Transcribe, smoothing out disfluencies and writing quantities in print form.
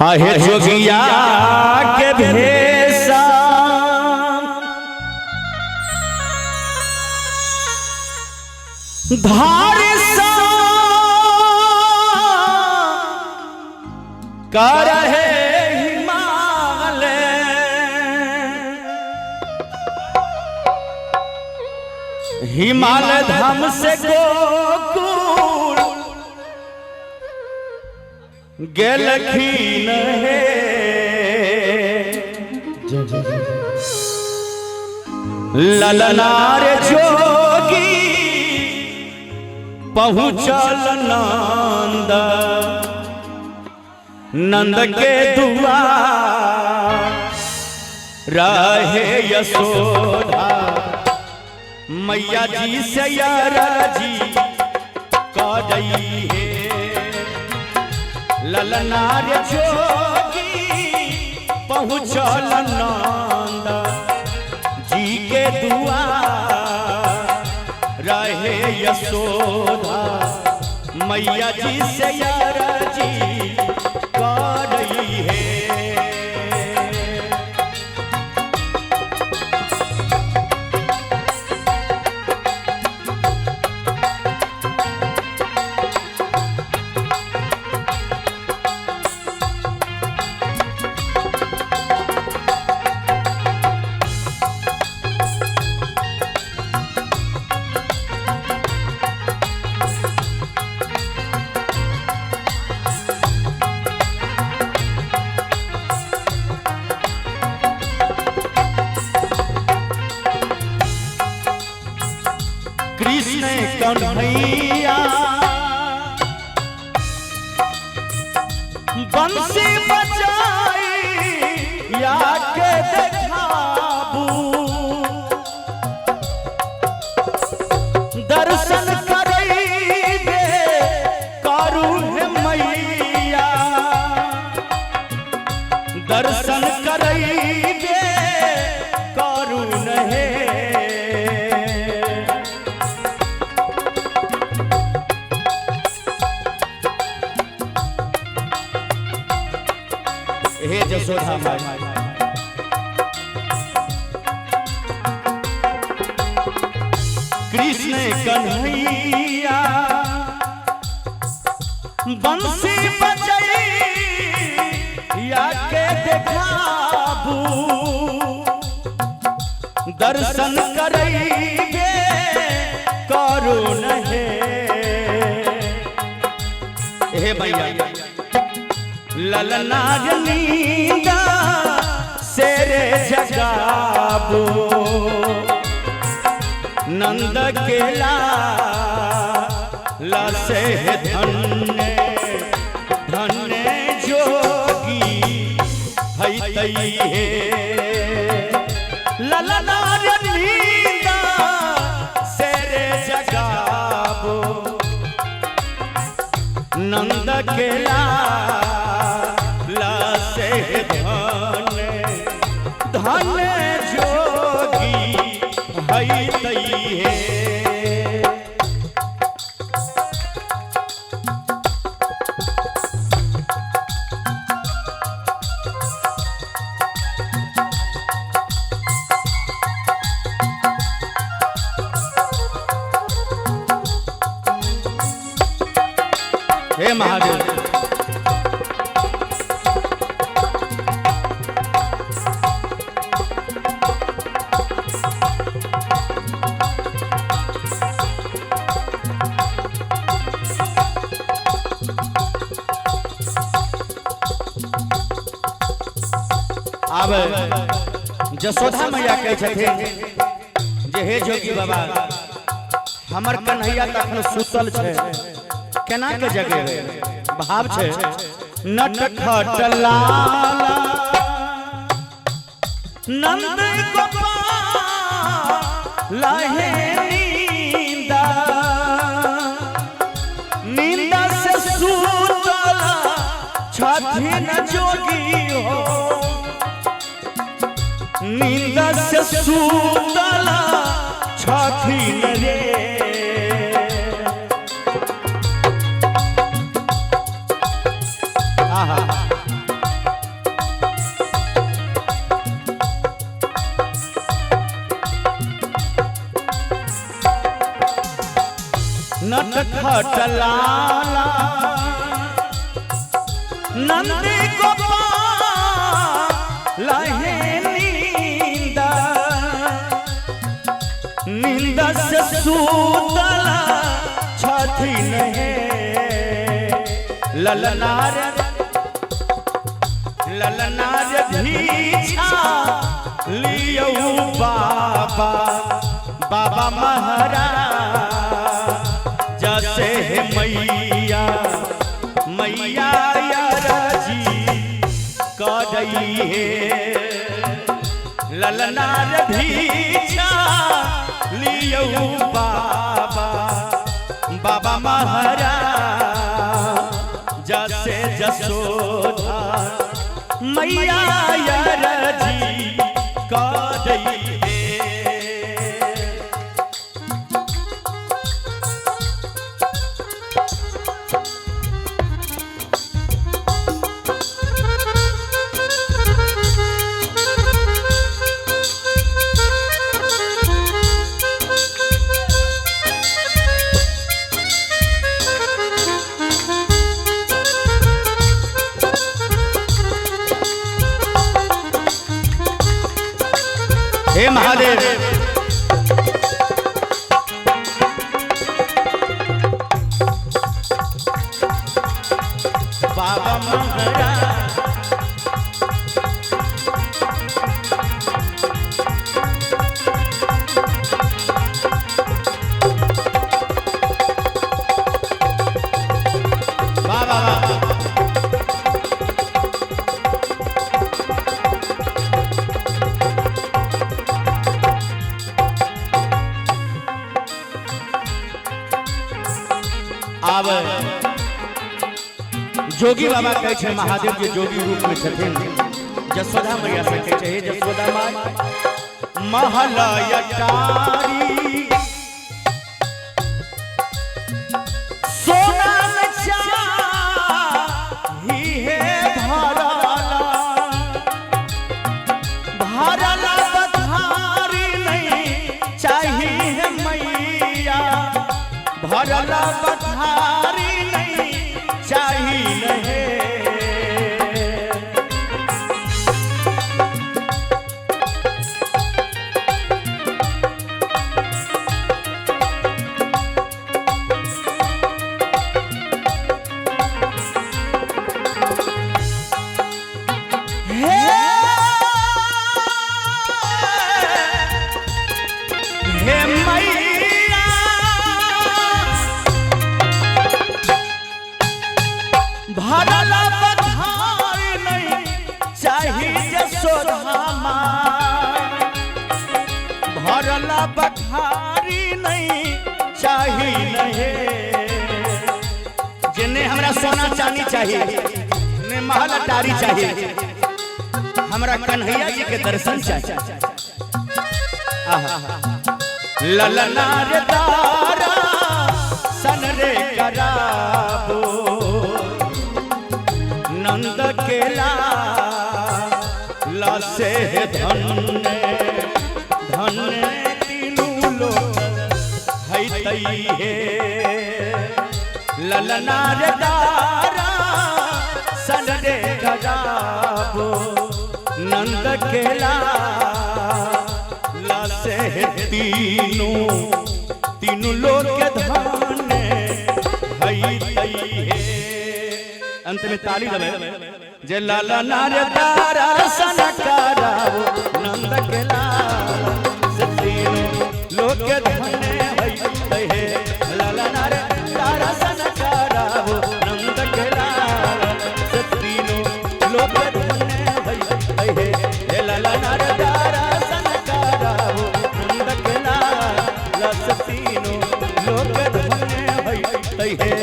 आहे जोगिया के भेसा धार सा कर है हिमालय धाम से गोकुल गेलखीन है ललनार जोगी पहुँचल नंद नंद के दुआर रहे यशोदा मैया जी से राजी कर रही है ललनार जोगी पहुँचल नंद जी के दुआर रहे यशोदा मैया जी से राजी कर रही है। कृष्ण कन्हैया बंसी बजाई या के देखाबू दर्शन करैबे करू हे मैया दर्शन करैबे करू नहे हे जसोदा माई कृष्ण कन्हैया बंसी बजाई या के देखाबू दर्शन करैबे करू नहे हे भैया ललनार नींदा सेरे जगाबो नंद केला लसे धन्य धन्य जोगी है तई है ललनार नींदा सेरे जगाबो नंद केला धन जोगी है तई है। हे महादेव अब जसोदा मैया कहे छथिन जे हे जोगी बाबा हमर कन्हैया तखन सुतल छे केना के जगह भाव छे नट खटला नंद गोपाल लहे नींदा नींदा से सुतल छथिन जोगी हो नींद से सुतला छथिन रे नटखटलाला नंदी गोपाल हे नींदा नींद से सूतला छठी नहीं ललनार ललनार भीछा लियो बाबा बाबा महाराज जैसे है मैया मैया यारजी कदई है ललनार भीछा लियो बाबा बाबा महाराज जैसे जसोदा मैया यारजी कदई हे महादेव बाबा महाराज आब जोगी बाबा कहै छै महादेव जे जोगी रूप में छथिन जसोदा मैया से कहै छै हे जसोदा माय महल अटारी सोना में चाही है भरला भरला बधारी नहीं चाही है मैया भरला बधारी नहीं चाही नहीं भरला बधारी नहीं चाही जसोदा माय भरला बधारी नहीं चाही नहीं जिन्हें हमरा सोना चांदी चाहिए ने महल अटारी चाहिए हमरा कन्हैया जी के दर्शन चाहिए ललना रे दारा सन रे कराबो नंद केला लसे धन्य धन्य तीनों लोग है तई है ललना रे दारा सन रे कराबो नंद केला लसे तीनों लोग के धन्य है तई है। अंत में ताली दबे जे ललना रे दारा सन कराबो नंद केला से तीनों लोग के धन्य है ललना रे दारा सन कराबो नंद केला से तीनों लोग के धन्य है ललना रे दारा सन कराबो नंद केला से तीनों लोग के धन्य है।